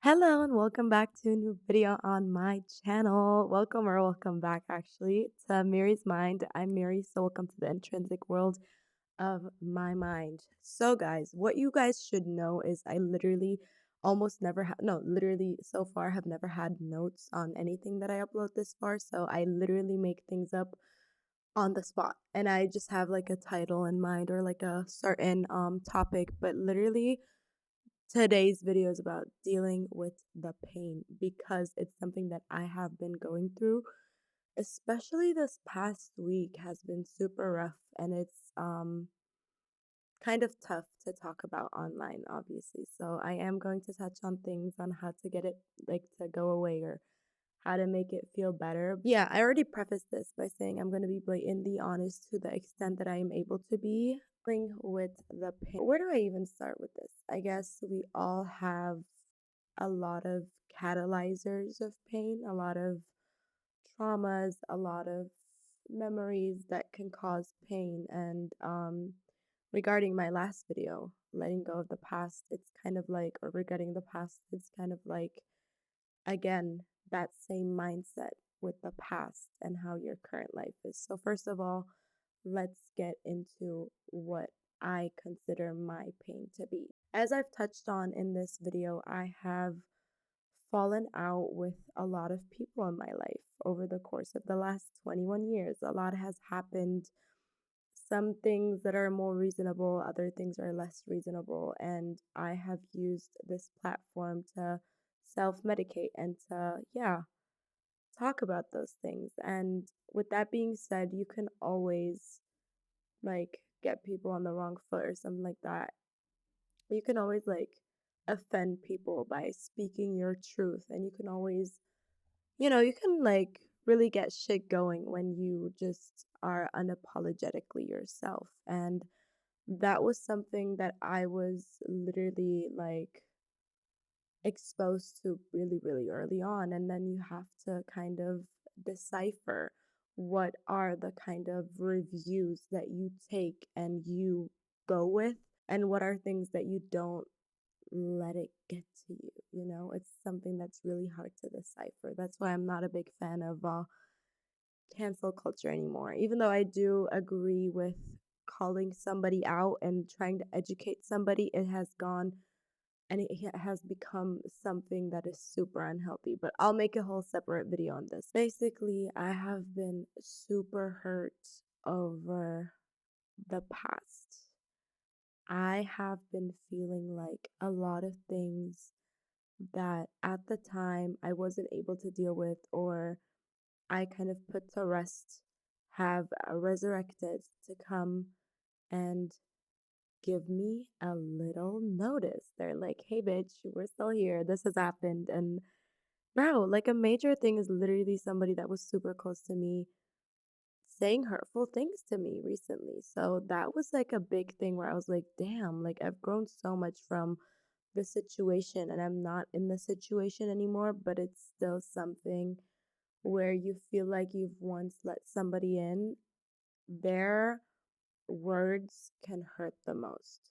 Hello and welcome back to a new video on my channel. Welcome or welcome back actually to Mary's Mind. I'm Mary, so welcome to the intrinsic world of my mind. So guys, what you guys should know is I literally almost never have no, literally so far have never had notes on anything that I upload this far. So I literally make things up on the spot and I just have like a title in mind or like a certain topic, but literally today's video is about dealing with the pain because it's something that I have been going through, especially this past week has been super rough and it's kind of tough to talk about online obviously. So I am going to touch on things on how to get it like to go away or how to make it feel better. Yeah, I already prefaced this by saying I'm going to be blatantly honest to the extent that I am able to be dealing with the pain. Where do I even start with this? I guess we all have a lot of catalyzers of pain, a lot of traumas, a lot of memories that can cause pain. And regarding my last video, letting go of the past, it's kind of like, or regretting the past, it's kind of like again, that same mindset with the past and how your current life is. So, first of all, let's get into what I consider my pain to be. As I've touched on in this video, I have fallen out with a lot of people in my life over the course of the last 21 years. A lot has happened. Some things that are more reasonable, other things are less reasonable. And I have used this platform to self medicate and to, yeah, talk about those things. And with that being said, you can always like get people on the wrong foot or something like that. You can always like offend people by speaking your truth, and you can always, you can like really get shit going when you just are unapologetically yourself. And that was something that I was literally like exposed to really, really early on. And then you have to kind of decipher what are the kind of reviews that you take and you go with, and what are things that you don't let it get to you. It's something that's really hard to decipher. That's why I'm not a big fan of cancel culture anymore. Even though I do agree with calling somebody out and trying to educate somebody, it has gone and it has become something that is super unhealthy. But I'll make a whole separate video on this. Basically, I have been super hurt over the past. I have been feeling like a lot of things that at the time I wasn't able to deal with or I kind of put to rest have resurrected to come and give me a little notice. They're like, hey, bitch, we're still here. This has happened. And bro, like a major thing is literally somebody that was super close to me saying hurtful things to me recently. So that was like a big thing where I was like, damn, like I've grown so much from the situation and I'm not in the situation anymore, but it's still something where you feel like you've once let somebody in, their words can hurt the most.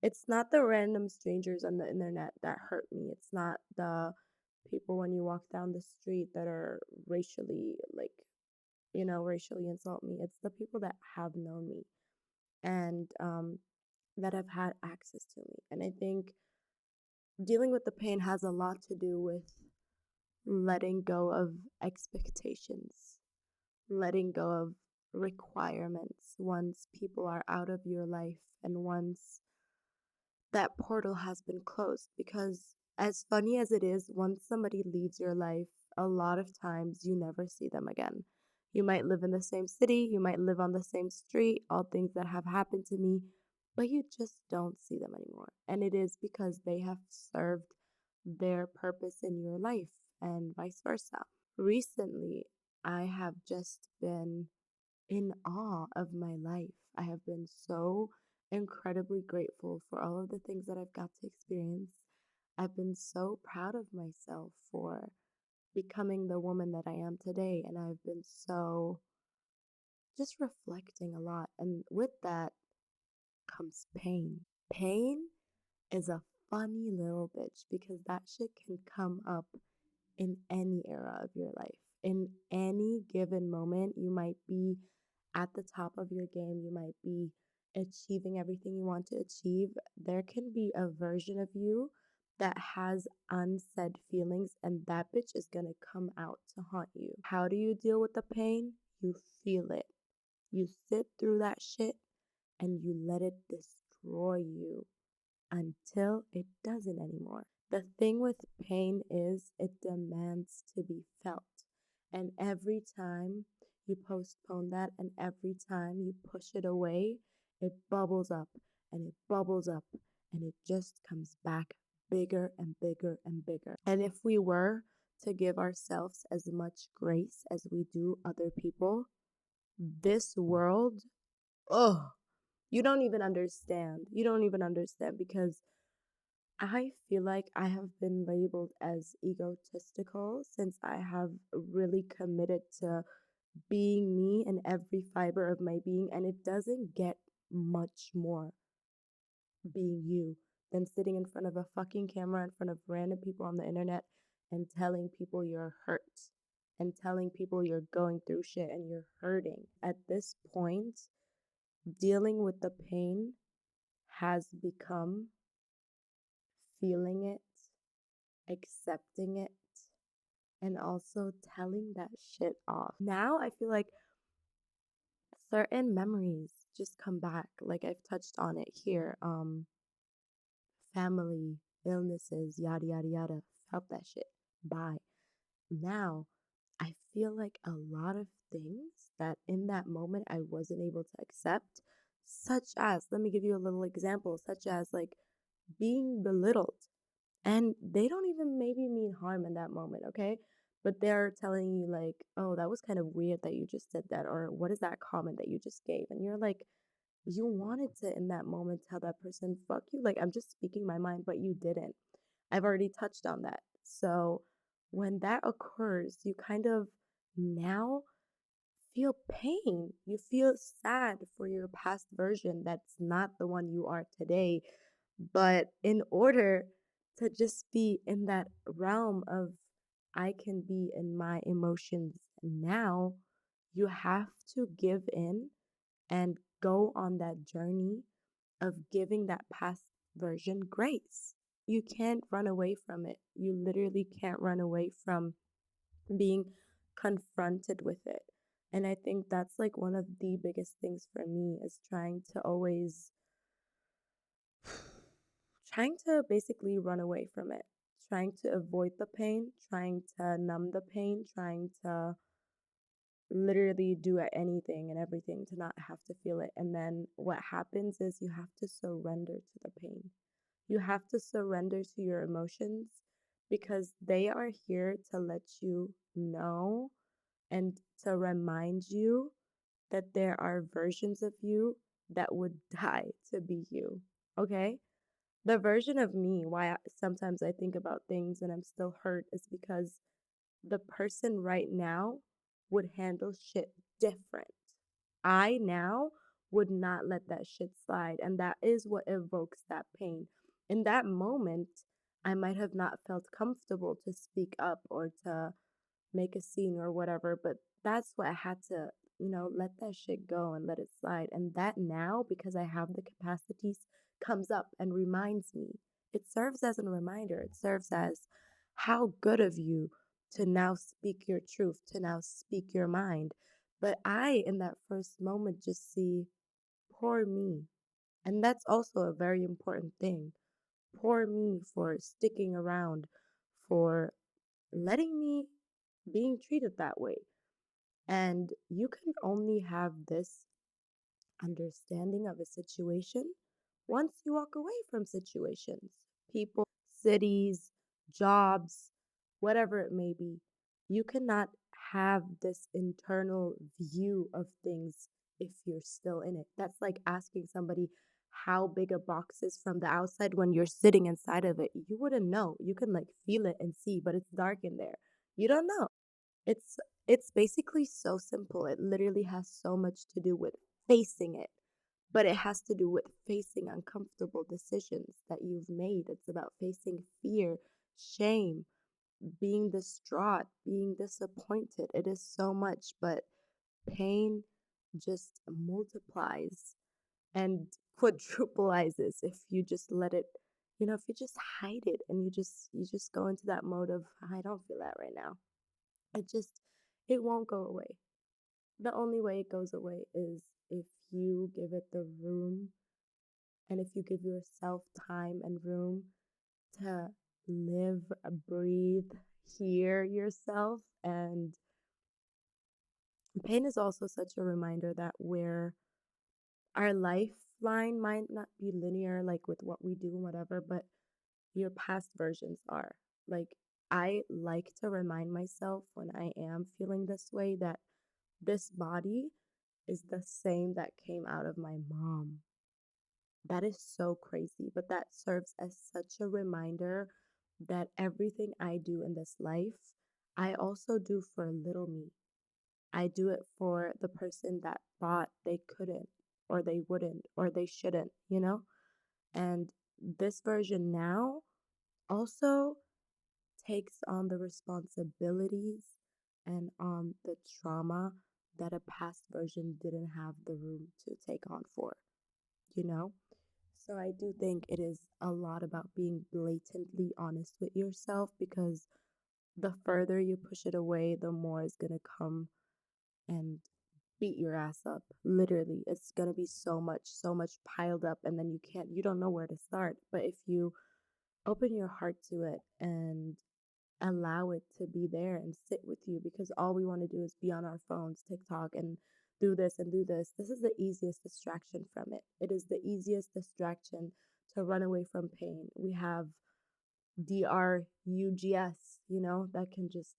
It's not the random strangers on the internet that hurt me. It's not the people when you walk down the street that are racially, like, racially insult me. It's the people that have known me and that have had access to me. And I think dealing with the pain has a lot to do with letting go of expectations, letting go of requirements once people are out of your life and once that portal has been closed. Because, as funny as it is, once somebody leaves your life, a lot of times you never see them again. You might live in the same city, you might live on the same street, all things that have happened to me, but you just don't see them anymore. And it is because they have served their purpose in your life and vice versa. Recently, I have just been in awe of my life. I have been so incredibly grateful for all of the things that I've got to experience. I've been so proud of myself for becoming the woman that I am today. And I've been so just reflecting a lot. And with that comes pain. Pain is a funny little bitch because that shit can come up in any era of your life. In any given moment, you might be at the top of your game, you might be achieving everything you want to achieve. There can be a version of you that has unsaid feelings, and that bitch is gonna come out to haunt you. How do you deal with the pain? You feel it. You sit through that shit and you let it destroy you until it doesn't anymore. The thing with pain is it demands to be felt. And every time you postpone that and every time you push it away, it bubbles up and it bubbles up and it just comes back bigger and bigger and bigger. And if we were to give ourselves as much grace as we do other people, this world, oh, you don't even understand. You don't even understand because I feel like I have been labeled as egotistical since I have really committed to being me in every fiber of my being, and it doesn't get much more being you than sitting in front of a fucking camera in front of random people on the internet and telling people you're hurt and telling people you're going through shit and you're hurting. At this point, dealing with the pain has become feeling it, accepting it, and also telling that shit off. Now I feel like certain memories just come back. Like I've touched on it here. Family, illnesses, yada yada yada. Felt that shit. Bye. Now I feel like a lot of things that in that moment I wasn't able to accept, such as, let me give you a little example, such as like being belittled. And they don't even maybe mean harm in that moment, okay? But they're telling you, like, oh, that was kind of weird that you just did that, or what is that comment that you just gave? And you're like, you wanted to in that moment tell that person, fuck you. Like, I'm just speaking my mind, but you didn't. I've already touched on that. So when that occurs, you kind of now feel pain. You feel sad for your past version that's not the one you are today. But in order to just be in that realm of I can be in my emotions now, you have to give in and go on that journey of giving that past version grace. You can't run away from it. You literally can't run away from being confronted with it. And I think that's like one of the biggest things for me is trying to basically run away from it, trying to avoid the pain, trying to numb the pain, trying to literally do anything and everything to not have to feel it. And then what happens is you have to surrender to the pain. You have to surrender to your emotions because they are here to let you know and to remind you that there are versions of you that would die to be you. Okay? The version of me, sometimes I think about things and I'm still hurt, is because the person right now would handle shit different. I now would not let that shit slide. And that is what evokes that pain. In that moment, I might have not felt comfortable to speak up or to make a scene or whatever, but that's what I had to, let that shit go and let it slide. And that now, because I have the capacities, comes up and reminds me. It serves as a reminder. It serves as how good of you to now speak your truth, to now speak your mind. But I, in that first moment, just see poor me. And that's also a very important thing. Poor me for sticking around, for letting me being treated that way. And you can only have this understanding of a situation once you walk away from situations, people, cities, jobs, whatever it may be. You cannot have this internal view of things if you're still in it. That's like asking somebody how big a box is from the outside when you're sitting inside of it. You wouldn't know. You can like feel it and see, but it's dark in there. You don't know. It's basically so simple. It literally has so much to do with facing it. but it has to do with facing uncomfortable decisions that you've made. It's about facing fear, shame, being distraught, being disappointed. It is so much, but pain just multiplies and quadrupleizes if you just let it, if you just hide it and you just go into that mode of I don't feel that right now. It won't go away. The only way it goes away is if you give it the room and if you give yourself time and room to live, breathe, hear yourself. And pain is also such a reminder that our lifeline might not be linear, like with what we do and whatever, but your past versions are. Like, I like to remind myself when I am feeling this way that this body is the same that came out of my mom. That is so crazy, but that serves as such a reminder that everything I do in this life, I also do for little me. I do it for the person that thought they couldn't, or they wouldn't, or they shouldn't? And this version now also takes on the responsibilities and on the trauma that a past version didn't have the room to take on for, you know? So I do think it is a lot about being blatantly honest with yourself because the further you push it away, the more it's going to come and beat your ass up. Literally, it's going to be so much piled up, and then you don't know where to start. But if you open your heart to it and allow it to be there and sit with you, because all we want to do is be on our phones, TikTok, and do this and do this. This is the easiest distraction from it. It is the easiest distraction to run away from pain. We have drugs, that can just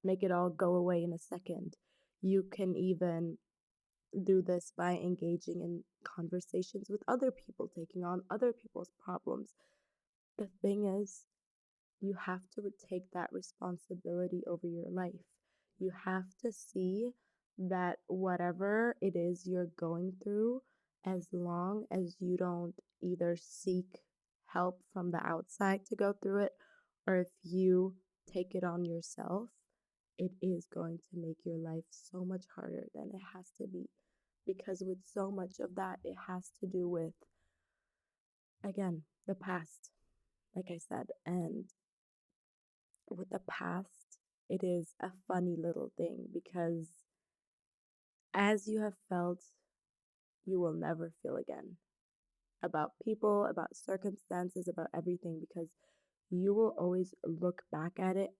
make it all go away in a second. You can even do this by engaging in conversations with other people, taking on other people's problems. The thing is, you have to take that responsibility over your life. You have to see that whatever it is you're going through, as long as you don't either seek help from the outside to go through it, or if you take it on yourself, it is going to make your life so much harder than it has to be. Because with so much of that, it has to do with, again, the past, like I said. And with the past, it is a funny little thing because as you have felt, you will never feel again about people, about circumstances, about everything, because you will always look back at it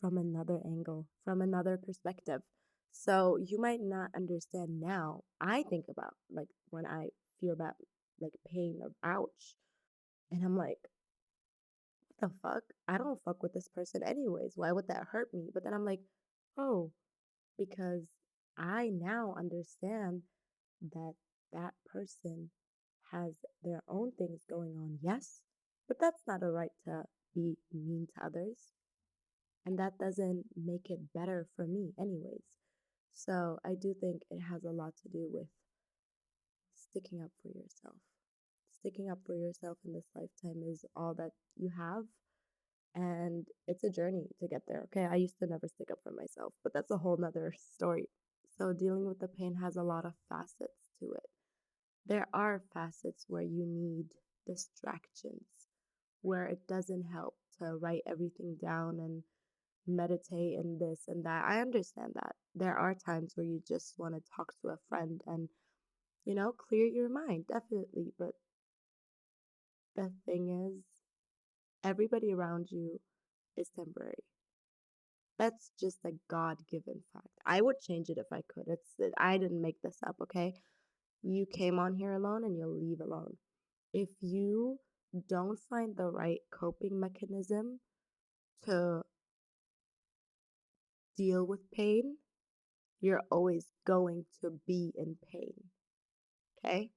from another angle, from another perspective. So you might not understand now. I think about like when I feel that like pain of ouch, and I'm like, what the fuck? I don't fuck with this person anyways. Why would that hurt me? But then I'm like, oh, because I now understand that that person has their own things going on. Yes, but that's not a right to be mean to others. And that doesn't make it better for me, anyways. So I do think it has a lot to do with sticking up for yourself. Sticking up for yourself in this lifetime is all that you have. And it's a journey to get there. Okay. I used to never stick up for myself, but that's a whole nother story. So dealing with the pain has a lot of facets to it. There are facets where you need distractions, where it doesn't help to write everything down and meditate and this and that. I understand that. There are times where you just want to talk to a friend and, clear your mind, definitely. But the thing is, everybody around you is temporary. That's just a God-given fact. I would change it if I could. I didn't make this up, okay? You came on here alone and you'll leave alone. If you don't find the right coping mechanism to deal with pain, you're always going to be in pain, okay?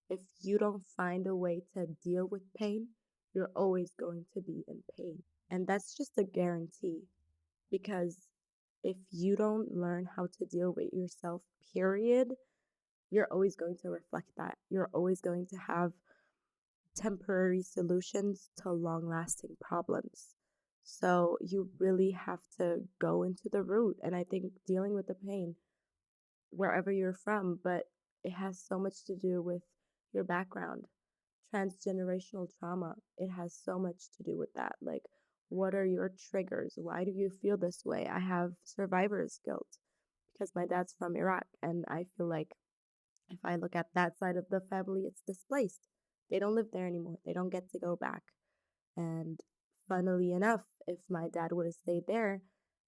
If you don't find a way to deal with pain, you're always going to be in pain. And that's just a guarantee because if you don't learn how to deal with yourself, period, you're always going to reflect that. You're always going to have temporary solutions to long lasting problems. So you really have to go into the root. And I think dealing with the pain wherever you're from, but it has so much to do with your background. Transgenerational trauma, it has so much to do with that. Like, what are your triggers? Why do you feel this way? I have survivor's guilt because my dad's from Iraq, and I feel like if I look at that side of the family, it's displaced. They don't live there anymore. They don't get to go back. And funnily enough, if my dad would have stayed there,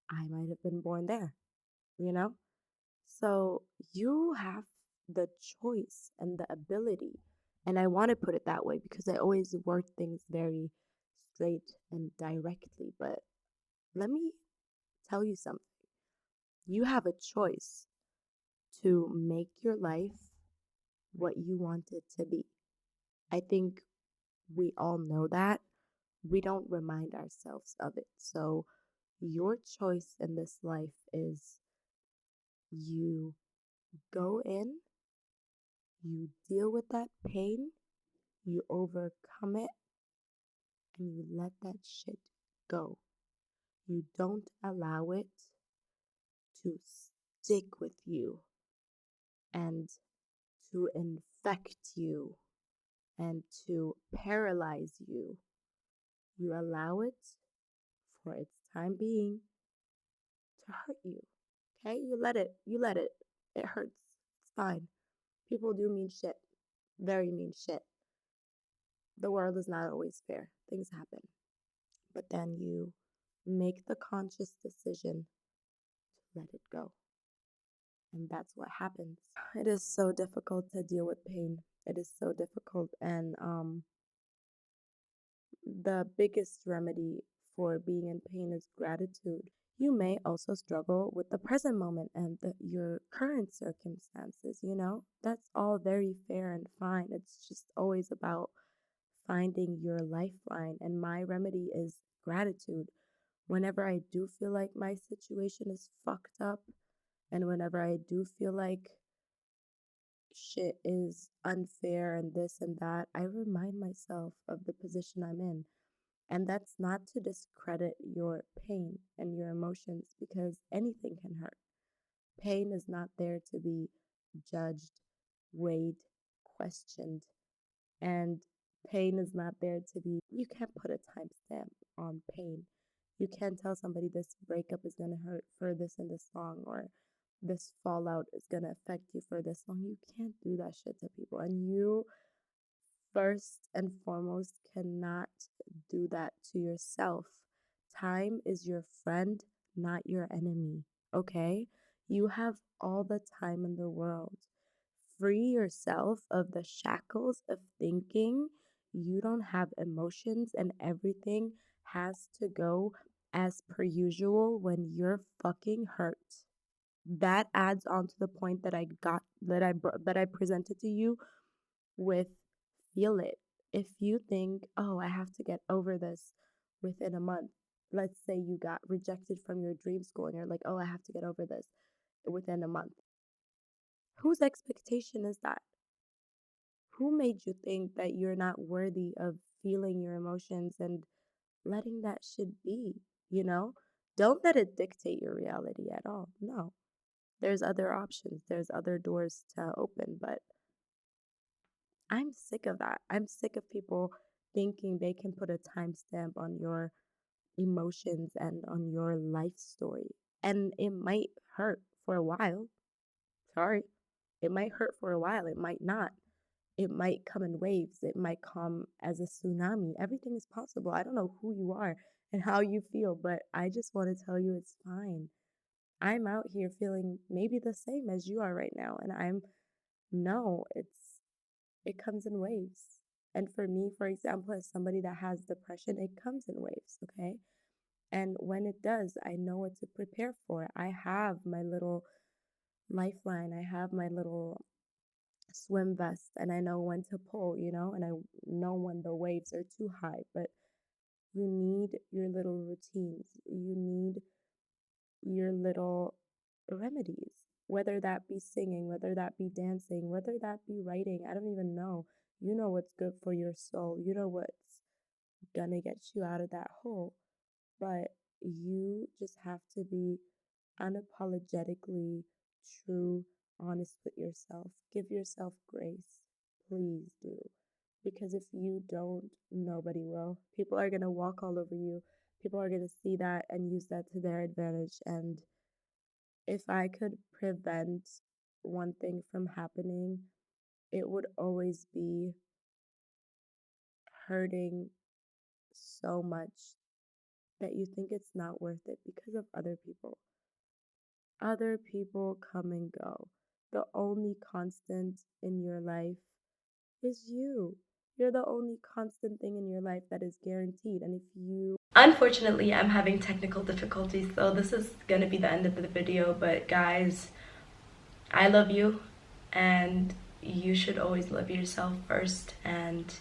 I might have been born there, you know? So you have the choice and the ability. And I want to put it that way because I always word things very straight and directly. But let me tell you something. You have a choice to make your life what you want it to be. I think we all know that. We don't remind ourselves of it. So your choice in this life is you go in, you deal with that pain, you overcome it, and you let that shit go. You don't allow it to stick with you and to infect you and to paralyze you. You allow it for its time being to hurt you. Okay? You let it. You let it. It hurts. It's fine. People do mean shit. Very mean shit. The world is not always fair. Things happen. But then you make the conscious decision to let it go. And that's what happens. It is so difficult to deal with pain. It is so difficult. And the biggest remedy for being in pain is gratitude. You may also struggle with the present moment and your current circumstances, you know? That's all very fair and fine. It's just always about finding your lifeline. And my remedy is gratitude. Whenever I do feel like my situation is fucked up, and whenever I do feel like shit is unfair and this and that, I remind myself of the position I'm in. And that's not to discredit your pain and your emotions because anything can hurt. Pain is not there to be judged, weighed, questioned, and pain is not there to be, you can't put a timestamp on pain. You can't tell somebody this breakup is going to hurt for this and this long, or this fallout is going to affect you for this long. You can't do that shit to people. And you, first and foremost, cannot do that to yourself. Time is your friend, not your enemy. Okay? You have all the time in the world. Free yourself of the shackles of thinking you don't have emotions and everything has to go as per usual when you're fucking hurt. That adds on to the point that I got that I presented to you with feel it. If you think, "Oh, I have to get over this within a month." Let's say you got rejected from your dream school and you're like, "Oh, I have to get over this within a month." Whose expectation is that? Who made you think that you're not worthy of feeling your emotions and letting that shit be, you know? Don't let it dictate your reality at all. No. There's other options. There's other doors to open, but I'm sick of that. I'm sick of people thinking they can put a timestamp on your emotions and on your life story. And it might hurt for a while. Sorry. It might hurt for a while. It might not. It might come in waves. It might come as a tsunami. Everything is possible. I don't know who you are and how you feel, but I just want to tell you it's fine. I'm out here feeling maybe the same as you are right now. And no, it comes in waves. And for me, for example, as somebody that has depression, it comes in waves, okay? And when it does, I know what to prepare for. I have my little lifeline. I have my little swim vest and I know when to pull, and I know when the waves are too high. But you need your little routines. You need your little remedies. whether that be singing, whether that be dancing, whether that be writing. I don't even know. You know what's good for your soul. You know what's gonna get you out of that hole. But you just have to be unapologetically true, honest with yourself. Give yourself grace. Please do. Because if you don't, nobody will. People are going to walk all over you. People are going to see that and use that to their advantage. And if I could prevent one thing from happening, it would always be hurting so much that you think it's not worth it because of other people. Other people come and go. The only constant in your life is you. You're the only constant thing in your life that is guaranteed. And if you... Unfortunately, I'm having technical difficulties, so this is going to be the end of the video. But guys, I love you, and you should always love yourself first. And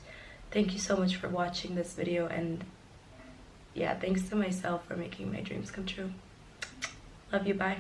thank you so much for watching this video. And yeah, thanks to myself for making my dreams come true. Love you, bye.